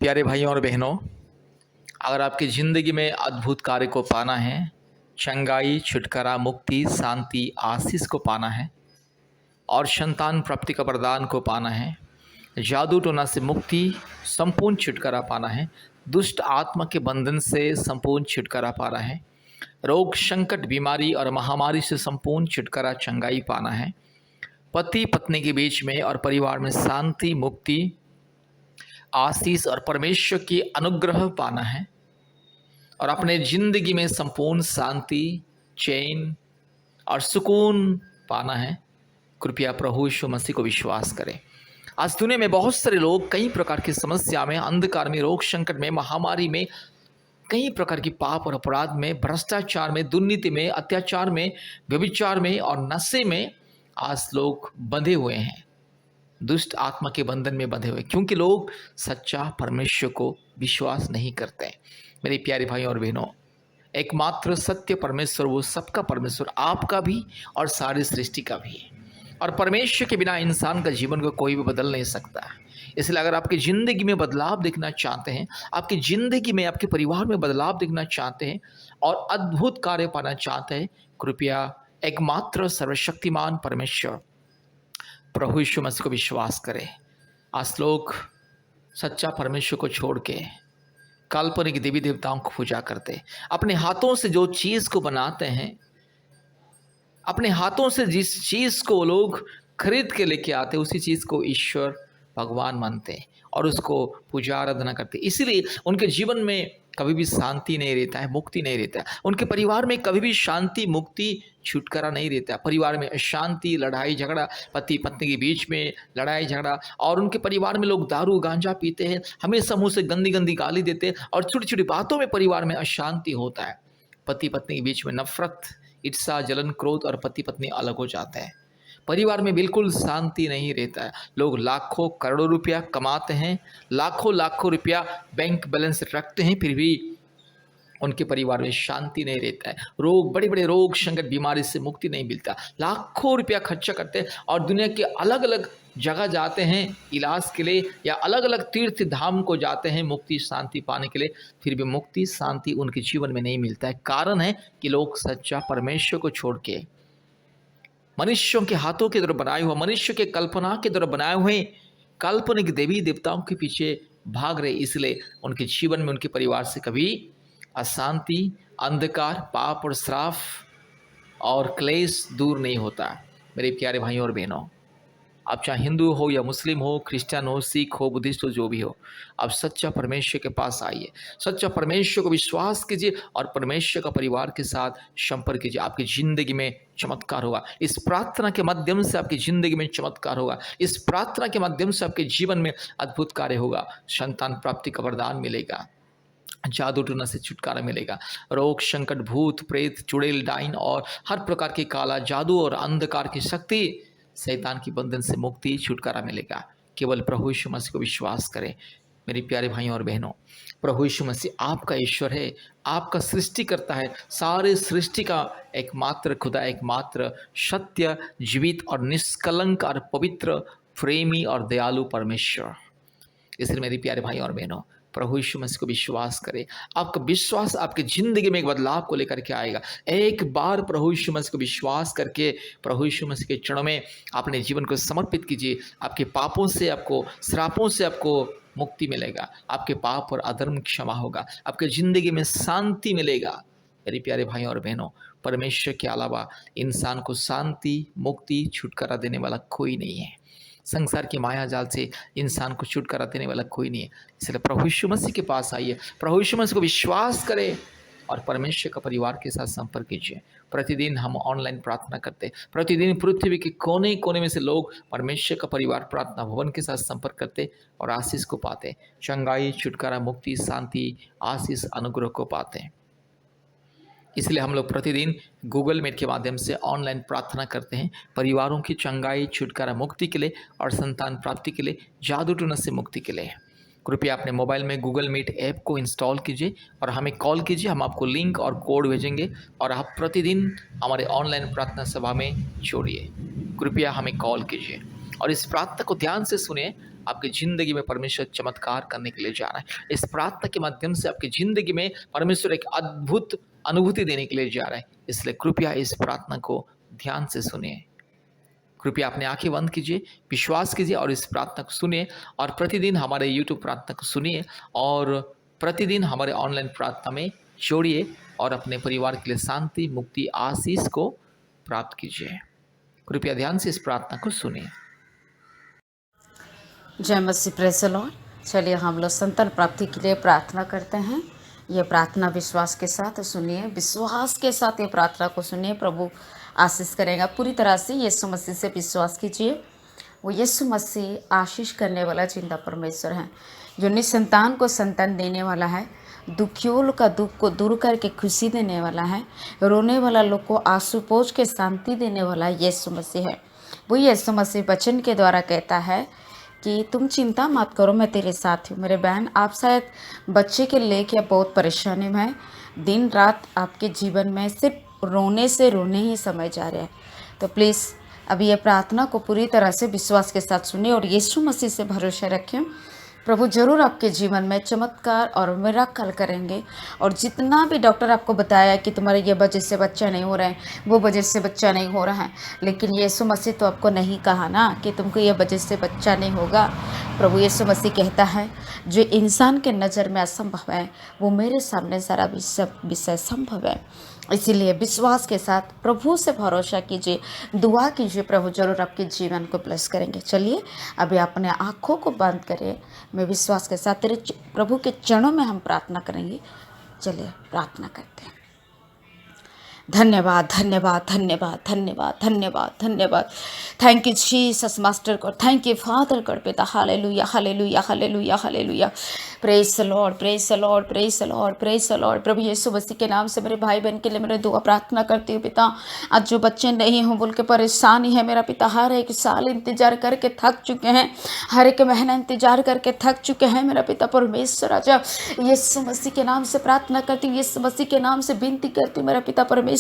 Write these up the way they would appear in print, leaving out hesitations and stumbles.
प्यारे भाइयों और बहनों, अगर आपकी ज़िंदगी में अद्भुत कार्य को पाना है, चंगाई, छुटकारा, मुक्ति, शांति, आशीष को पाना है और संतान प्राप्ति का वरदान को पाना है, जादू टोना से मुक्ति, संपूर्ण छुटकारा पाना है, दुष्ट आत्मा के बंधन से संपूर्ण छुटकारा पाना है, रोग, संकट, बीमारी और महामारी से संपूर्ण छुटकारा, चंगाई पाना है, पति पत्नी के बीच में और परिवार में शांति, मुक्ति, आशीष और परमेश्वर की अनुग्रह पाना है और अपने ज़िंदगी में संपूर्ण शांति, चैन और सुकून पाना है। कृपया प्रभु यीशु मसीह को विश्वास करें। आज दुनिया में बहुत सारे लोग कई प्रकार की समस्या में, अंधकार में, रोग संकट में, महामारी में, कई प्रकार की पाप और अपराध में, भ्रष्टाचार में, दुर्नीति में, अत्याचार में, व्यभिचार में और नशे में आज लोग बंधे हुए हैं, दुष्ट आत्मा के बंधन में बंधे हुए, क्योंकि लोग सच्चा परमेश्वर को विश्वास नहीं करते। मेरे प्यारे भाइयों और बहनों, एकमात्र सत्य परमेश्वर, वो सबका परमेश्वर, आपका भी और सारी सृष्टि का भी, और परमेश्वर के बिना इंसान का जीवन को कोई भी बदल नहीं सकता। इसलिए अगर आपकी ज़िंदगी में बदलाव देखना चाहते हैं, आपकी ज़िंदगी में, आपके परिवार में बदलाव देखना चाहते हैं और अद्भुत कार्य पाना चाहते हैं, कृपया एकमात्र सर्वशक्तिमान परमेश्वर प्रभु यीशु मसीह को विश्वास करें। आज लोग सच्चा परमेश्वर को छोड़ के काल्पनिक देवी देवताओं को पूजा करते, अपने हाथों से जो चीज़ को बनाते हैं, अपने हाथों से जिस चीज़ को लोग खरीद के लेके आते, उसी चीज़ को ईश्वर भगवान मानते और उसको पूजा आराधना करते। इसीलिए उनके जीवन में कभी भी शांति नहीं रहता है, मुक्ति नहीं रहता है। उनके परिवार में कभी भी शांति, मुक्ति, छुटकारा नहीं रहता। परिवार में अशांति, लड़ाई झगड़ा, पति पत्नी के बीच में लड़ाई झगड़ा, और उनके परिवार में लोग दारू गांजा पीते हैं, हमेशा मुँह से गंदी गंदी गाली देते हैं और छोटी छोटी बातों में परिवार में अशांति होता है। पति पत्नी के बीच में नफरत, ईर्ष्या, जलन, क्रोध और पति पत्नी अलग हो जाते हैं। परिवार में बिल्कुल शांति नहीं रहता है। लोग लाखों करोड़ों रुपया कमाते हैं, लाखों लाखों रुपया बैंक बैलेंस रखते हैं, फिर भी उनके परिवार में शांति नहीं रहता है। रोग, बड़े बड़े रोग, संकट, बीमारी से मुक्ति नहीं मिलता। लाखों रुपया खर्चा करते हैं और दुनिया के अलग अलग जगह जाते हैं इलाज के लिए, या अलग अलग तीर्थ धाम को जाते हैं मुक्ति शांति पाने के लिए, फिर भी मुक्ति शांति उनके जीवन में नहीं मिलता है। कारण है कि लोग सच्चा परमेश्वर को छोड़ के मनुष्यों के हाथों के द्वारा बनाए हुए, मनुष्य के कल्पना के द्वारा बनाए हुए काल्पनिक देवी देवताओं के पीछे भाग रहे। इसलिए उनके जीवन में, उनके परिवार से कभी अशांति, अंधकार, पाप और श्राप और क्लेश दूर नहीं होता। मेरे प्यारे भाइयों और बहनों, आप चाहे हिंदू हो या मुस्लिम हो, क्रिश्चियन हो, सिख हो, बुद्धिस्ट हो, जो भी हो, आप सच्चा परमेश्वर के पास आइए, सच्चा परमेश्वर को विश्वास कीजिए और परमेश्वर का परिवार के साथ संपर्क कीजिए। आपकी ज़िंदगी में चमत्कार होगा। इस प्रार्थना के माध्यम से आपकी ज़िंदगी में चमत्कार होगा। इस प्रार्थना के माध्यम से आपके जीवन में अद्भुत कार्य होगा। संतान प्राप्ति का वरदान मिलेगा, जादू टोना से छुटकारा मिलेगा, रोग संकट, भूत प्रेत, चुड़ैल, डाइन और हर प्रकार की काला जादू और अंधकार की शक्ति, शैतान की बंधन से मुक्ति, छुटकारा मिलेगा। केवल प्रभु यीशु मसीह को विश्वास करें। मेरे प्यारे भाइयों और बहनों, प्रभु यीशु मसीह आपका ईश्वर है, आपका सृष्टि करता है, सारे सृष्टि का एकमात्र खुदा, एकमात्र सत्य, जीवित और निष्कलंक और पवित्र, प्रेमी और दयालु परमेश्वर। इसलिए मेरे प्यारे भाइयों और बहनों, प्रभु यीशु मसीह को विश्वास करें। आपका विश्वास आपकी ज़िंदगी में एक बदलाव को लेकर के आएगा। एक बार प्रभु यीशु मसीह को विश्वास करके प्रभु यीशु मसीह के चरणों में अपने जीवन को समर्पित कीजिए। आपके पापों से, आपको श्रापों से आपको मुक्ति मिलेगा। आपके पाप और अधर्म क्षमा होगा। आपके ज़िंदगी में शांति मिलेगा। मेरे प्यारे भाइयों और बहनों, परमेश्वर के अलावा इंसान को शांति, मुक्ति, छुटकारा देने वाला कोई नहीं है। संसार की माया जाल से इंसान को छुटकारा देने वाला कोई नहीं है। इसलिए प्रभु यीशु मसीह के पास आइए, प्रभु यीशु मसीह को विश्वास करें और परमेश्वर का परिवार के साथ संपर्क कीजिए। प्रतिदिन हम ऑनलाइन प्रार्थना करते हैं। प्रतिदिन पृथ्वी के कोने कोने में से लोग परमेश्वर का परिवार प्रार्थना भवन के साथ संपर्क करते और आशीष को पाते, चंगाई, छुटकारा, मुक्ति, शांति, आशीष, अनुग्रह को पाते हैं। इसलिए हम लोग प्रतिदिन गूगल मीट के माध्यम से ऑनलाइन प्रार्थना करते हैं परिवारों की चंगाई, छुटकारा, मुक्ति के लिए और संतान प्राप्ति के लिए, जादू टोना से मुक्ति के लिए। कृपया अपने मोबाइल में गूगल मीट ऐप को इंस्टॉल कीजिए और हमें कॉल कीजिए। हम आपको लिंक और कोड भेजेंगे और आप प्रतिदिन हमारे ऑनलाइन प्रार्थना सभा में जोड़िए। कृपया हमें कॉल कीजिए और इस प्रार्थना को ध्यान से सुनिए आपकी ज़िंदगी में परमेश्वर चमत्कार करने के लिए जा रहा है। इस प्रार्थना के माध्यम से आपकी ज़िंदगी में परमेश्वर एक अद्भुत अनुभूति देने के लिए जा रहा है। इसलिए कृपया इस प्रार्थना को ध्यान से सुनिए। कृपया अपनी आँखें बंद कीजिए, विश्वास कीजिए और इस प्रार्थना को सुनिए और प्रतिदिन हमारे यूट्यूब प्रार्थना को सुनिए और प्रतिदिन हमारे ऑनलाइन प्रार्थना में जोड़िए और अपने परिवार के लिए शांति, मुक्ति, आशीष को प्राप्त कीजिए। कृपया ध्यान से इस प्रार्थना को सुनिए। जय मसीह, प्रेज़ द लॉर्ड। चलिए हम लोग संतान प्राप्ति के लिए प्रार्थना करते हैं। ये प्रार्थना विश्वास के साथ सुनिए, विश्वास के साथ ये प्रार्थना को सुनिए। प्रभु आशीष करेगा। पूरी तरह से यीशु मसीह से विश्वास कीजिए। वो यीशु मसीह आशीष करने वाला जिंदा परमेश्वर है, जो निसंतान को संतान देने वाला है, दुखियों का दुख को दूर करके खुशी देने वाला है, रोने वाला लोग को आंसू पोंछ के शांति देने वाला यीशु मसीह है। वो यीशु मसीह वचन के द्वारा कहता है कि तुम चिंता मत करो, मैं तेरे साथ हूँ। मेरे बहन, आप शायद बच्चे के लेके बहुत परेशानी में है। दिन रात आपके जीवन में सिर्फ रोने से रोने ही समय जा रहे हैं। तो प्लीज़ अभी ये प्रार्थना को पूरी तरह से विश्वास के साथ सुनिए और यीशु मसीह से भरोसा रखें। प्रभु जरूर आपके जीवन में चमत्कार और मिराकल करेंगे। और जितना भी डॉक्टर आपको बताया कि तुम्हारे ये वजह से बच्चा नहीं हो रहा है, वो वजह से बच्चा नहीं हो रहा है, लेकिन यीशु मसीह तो आपको नहीं कहा ना कि तुमको ये वजह से बच्चा नहीं होगा। प्रभु यीशु मसीह कहता है जो इंसान के नज़र में असंभव है, वो मेरे सामने सारा विषय संभव है। इसीलिए विश्वास के साथ प्रभु से भरोसा कीजिए, दुआ कीजिए, प्रभु जरूर आपके जीवन को ब्लेस करेंगे। चलिए अभी अपने आँखों को बंद करें। मैं विश्वास के साथ तेरे प्रभु के चरणों में हम प्रार्थना करेंगे। चलिए प्रार्थना करते हैं। धन्यवाद, धन्यवाद, धन्यवाद, धन्यवाद, धन्यवाद, धन्यवाद। Thank you Jesus master God, thank you father God पिता। Hallelujah, hallelujah, hallelujah, hallelujah. Praise the Lord, praise the Lord, praise the Lord, praise the Lord. प्रभु यीशु मसीह के नाम से मेरे भाई बहन के लिए मेरे दुआ प्रार्थना करती हूँ पिता। आज जो बच्चे नहीं हों बोल के परेशानी है मेरा पिता, हर एक साल इंतजार करके थक चुके हैं, हर एक महीना इंतजार करके थक चुके हैं मेरा पिता परमेश्वर। राजा यीशु मसीह के नाम से प्रार्थना करती हूँ, यीशु मसीह के नाम से विनती करती हूँ मेरा पिता परमेश्वर।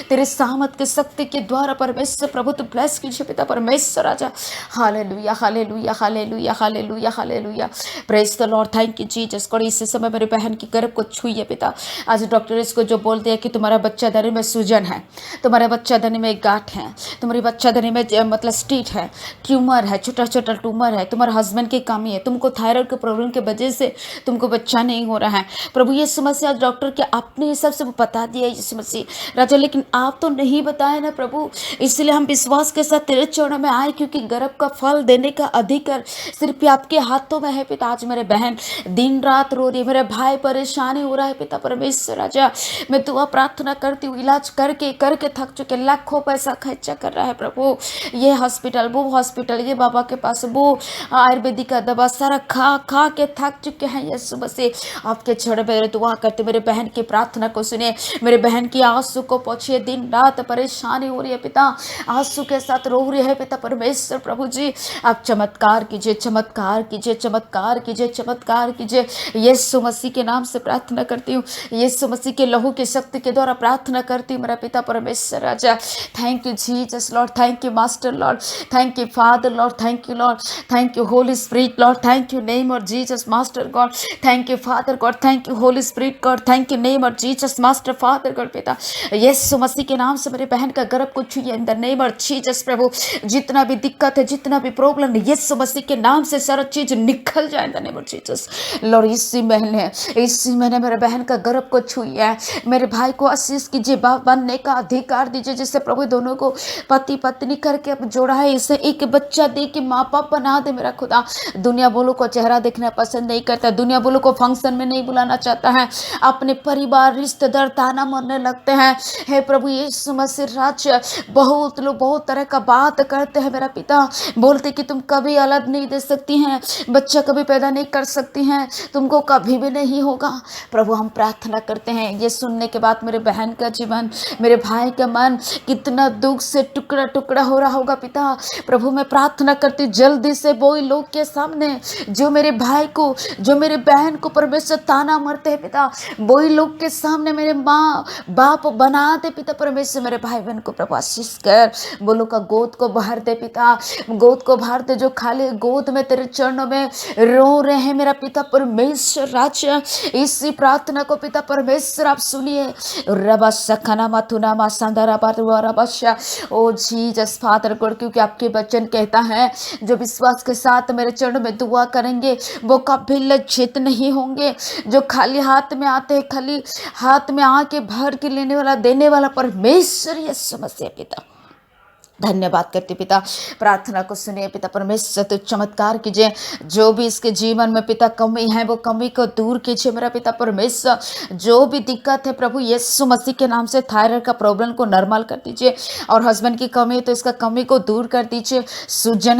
तेरे सामर्थ के शक्ति के द्वारा परमेश्वर प्रभु तो ब्लेस कीजिए पिता परमेश्वर। राजा hallelujah, hallelujah, hallelujah, hallelujah, hallelujah. Praise the Lord, thank you Jesus God. इस समय मेरे बहन की गर्भ को छुइए पिता। आज डॉक्टर इसको जो बोल दिया कि तुम्हारा बच्चा धनी में सूजन है, तुम्हारे बच्चा धनी में गांठ है, तुम्हारी बच्चा धनी में मतलब स्टीट है, ट्यूमर है, छोटा छोटा ट्यूमर है, तुम्हारे हस्बैंड की कमी है, तुमको थायराइड के प्रॉब्लम की वजह से तुमको बच्चा नहीं हो रहा है। प्रभु ये समस्या आज डॉक्टर के अपने हिसाब से वो बता दिया यीशु मसीह राजा, लेकिन आप तो नहीं बताए ना प्रभु। इसलिए हम विश्वास के साथ तेरे चरणों में आए, क्योंकि गर्भ का फल देने का अधिकार सिर्फ आपके हाथों में है पिता। आज मेरे बहन दिन रात रो रही है, मेरे भाई परेशानी हो रहा है पिता परमेश्वर। राजा मैं दुआ प्रार्थना करती हूँ, इलाज करके करके थक चुके, लाखों पैसा खर्चा कर रहा है प्रभु। ये हॉस्पिटल, वो हॉस्पिटल, ये बाबा के पास, वो आयुर्वेदिक का दवा सारा खा खा के थक चुके हैं यीशु मसीह। आपके चरण में दुआ करते मेरे बहन की प्रार्थना को सुने, मेरे बहन की आंसू को पोछिए। दिन रात परेशानी हो रही है पिता, आंसू के साथ रो रही है पिता परमेश्वर। प्रभु जी आप चमत्कार कीजिए, चमत्कार कीजिए, चमत्कार कीजिए, चमत्कार कीजिए। यीशु मसीह के नाम से प्रार्थना करती हूँ, यीशु मसीह के लहू की शक्ति के द्वारा प्रार्थना करती हूँ मेरा पिता परमेश्वर। राजा thank you Jesus Lord, thank you master Lord, thank you father Lord, thank you Lord, thank you Holy Spirit Lord, thank you name of Jesus master God, thank you father God, thank you Holy Spirit God, thank you name of Jesus master father God पिता। यीशु मसीह के नाम से मेरे बहन का गर्भ को छुइए in the name of Jesus प्रभु। जितना भी दिक्कत है, जितना भी प्रॉब्लम है, यीशु मसीह के नाम से सारा चीज निकल जाए इन the name of Jesus Lord. इसी महीने मेरे बहन का गर्भ को छुइए, मेरे भाई को आशीष कीजिए, बाप बनने का अधिकार दीजिए, जिससे प्रभु दोनों को पति पत्नी करके अब जोड़ा है, इसे एक बच्चा दे के माँ बाप बना दे मेरा खुदा। दुनिया बोलो को चेहरा देखना पसंद नहीं करता, दुनिया बोलो को फंक्शन में नहीं बुलाना चाहता है, अपने परिवार रिश्तेदार ताना मारने लगते हैं। हे प्रभु यीशु मसीह राजा, बहुत लोग बहुत तरह का बात करते हैं मेरा पिता, बोलते कि तुम कभी औलाद नहीं दे सकती हैं, बच्चा कभी पैदा नहीं कर सकती हैं, है तुमको कभी भी नहीं होगा। प्रभु हम प्रार्थना करते हैं, ये सुनने के बाद मेरे बहन का जीवन, मेरे भाई का मन कितना दुख से टुकड़ा टुकड़ा हो रहा होगा पिता। प्रभु मैं प्रार्थना करती जल्दी से वो लोग के सामने जो मेरे भाई को, जो मेरे बहन को परमेश्वर ताना मारते हैं पिता, वही लोग के सामने मेरे माँ बाप बना दे पिता। परमेश्वर मेरे भाई बहन को प्रभु आशीष कर, वो लोग का गोद को भर दे पिता, गोद को भर दे जो खाली गोद में तेरे चरणों में रो रहे हैं मेरा पिता परमेश्वर राजा। इसी प्रार्थना को पिता परमेश्वर आप सुनिए। रबा सखना माथुना मासांदरा बारवाराबाशा ओ जीसस फादर गॉड, क्योंकि आपके वचन कहता है जो विश्वास के साथ मेरे चरणों में दुआ करेंगे वो कभी लज्जित नहीं होंगे। जो खाली हाथ में आते हैं, खाली हाथ में आके भर के लेने वाला देने वाला परमेश्वर यीशु मसीह पिता धन्यवाद करते पिता। प्रार्थना को सुनिए पिता परमेश्वर, तो चमत्कार कीजिए। जो भी इसके जीवन में पिता कमी है वो कमी को दूर कीजिए मेरा पिता परमेश्वर। जो भी दिक्कत है प्रभु यीशु मसीह के नाम से थायराइड का प्रॉब्लम को नॉर्मल कर दीजिए, और हस्बैंड की कमी है तो इसका कमी को दूर कर दीजिए। सूजन